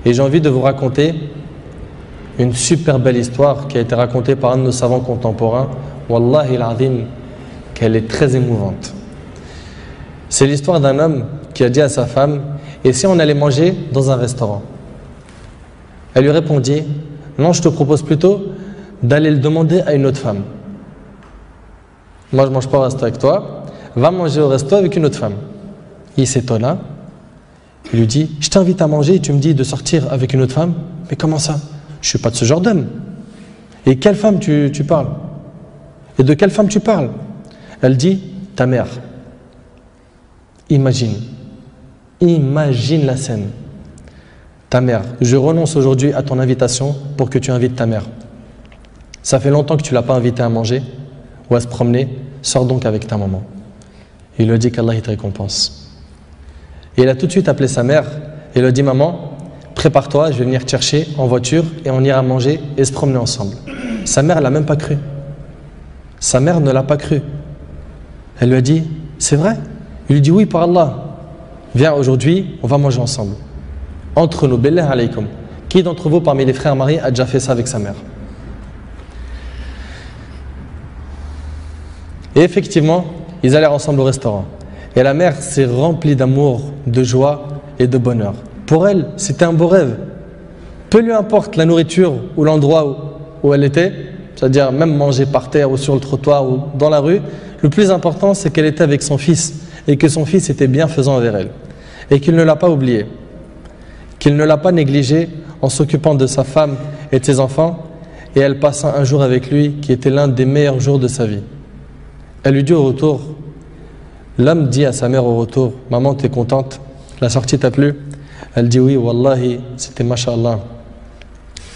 Et j'ai envie de vous raconter une super belle histoire qui a été racontée par un de nos savants contemporains. Wallahi al-azim, qu'elle est très émouvante. C'est l'histoire d'un homme qui a dit à sa femme: et si on allait manger dans un restaurant? Elle lui répondit: non, je te propose plutôt d'aller le demander à une autre femme. Moi, je ne mange pas au resto avec toi, va manger au resto avec une autre femme. Il s'étonna, il lui dit: je t'invite à manger et tu me dis de sortir avec une autre femme? Mais comment ça? Je ne suis pas de ce genre d'homme. Et quelle femme tu parles? Et de quelle femme tu parles? Elle dit: ta mère. Imagine la scène. Ta mère, je renonce aujourd'hui à ton invitation pour que tu invites ta mère. Ça fait longtemps que tu ne l'as pas invitée à manger ou à se promener, sors donc avec ta maman. Il lui a dit qu'Allah te récompense. Et il a tout de suite appelé sa mère et lui a dit: maman, prépare-toi, je vais venir te chercher en voiture et on ira manger et se promener ensemble. Sa mère ne l'a même pas cru. Sa mère ne l'a pas cru. Elle lui a dit: c'est vrai? Il lui dit: oui, par Allah. Viens aujourd'hui, on va manger ensemble. Entre nous, billah alaykum. Qui d'entre vous parmi les frères mariés a déjà fait ça avec sa mère? Et effectivement, ils allèrent ensemble au restaurant. Et la mère s'est remplie d'amour, de joie et de bonheur. Pour elle, c'était un beau rêve. Peu lui importe la nourriture ou l'endroit où elle était, c'est-à-dire même manger par terre ou sur le trottoir ou dans la rue, le plus important, c'est qu'elle était avec son fils et que son fils était bienfaisant envers elle. Et qu'il ne l'a pas oublié, qu'il ne l'a pas négligé en s'occupant de sa femme et de ses enfants. Et elle passa un jour avec lui qui était l'un des meilleurs jours de sa vie. Elle lui dit au retour, l'homme dit à sa mère au retour: maman, t'es contente? La sortie t'a plu? Elle dit: oui, wallahi, c'était masha'Allah.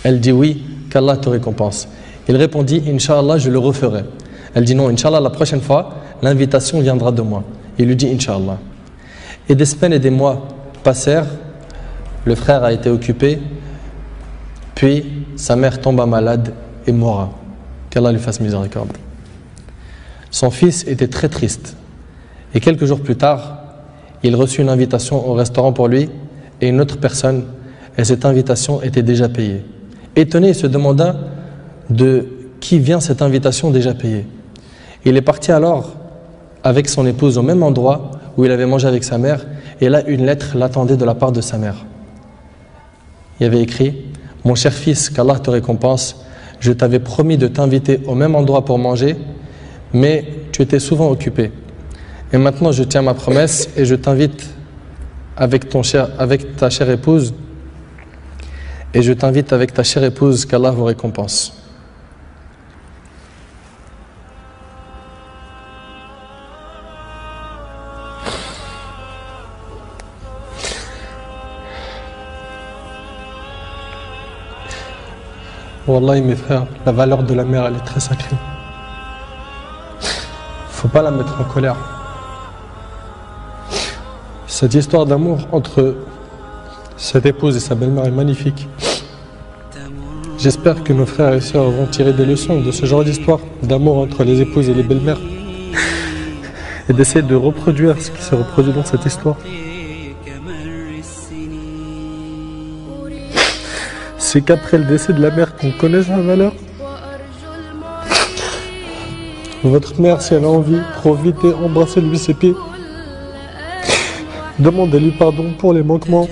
Elle dit: oui, qu'Allah te récompense. Il répondit: Inch'Allah, je le referai. Elle dit: non, Inch'Allah, la prochaine fois, l'invitation viendra de moi. Il lui dit: Inch'Allah. Et des semaines et des mois passèrent, le frère a été occupé, puis sa mère tomba malade et mourra. Qu'Allah lui fasse miséricorde. Son fils était très triste. Et quelques jours plus tard, il reçut une invitation au restaurant pour lui et une autre personne, et cette invitation était déjà payée. Étonné, il se demanda de qui vient cette invitation déjà payée. Il est parti alors avec son épouse au même endroit où il avait mangé avec sa mère, et là une lettre l'attendait de la part de sa mère. Il y avait écrit: mon cher fils, qu'Allah te récompense, je t'avais promis de t'inviter au même endroit pour manger, mais tu étais souvent occupé. Et maintenant je tiens ma promesse et je t'invite avec ta chère épouse, et je t'invite avec ta chère épouse, qu'Allah vous récompense. Wallahi mes frères, la valeur de la mère, elle est très sacrée. Faut pas la mettre en colère. Cette histoire d'amour entre cette épouse et sa belle-mère est magnifique. J'espère que nos frères et sœurs vont tirer des leçons de ce genre d'histoire d'amour entre les épouses et les belles-mères et d'essayer de reproduire ce qui se reproduit dans cette histoire. C'est qu'après le décès de la mère qu'on connaît sa valeur. Votre mère, si elle a envie, profitez, embrassez-lui ses pieds. Demandez-lui pardon pour les manquements,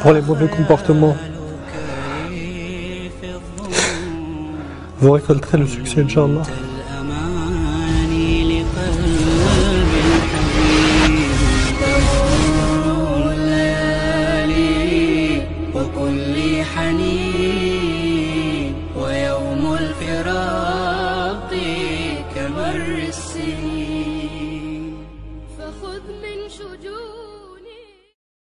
pour les mauvais comportements. Vous récolterez le succès, Inch'Allah.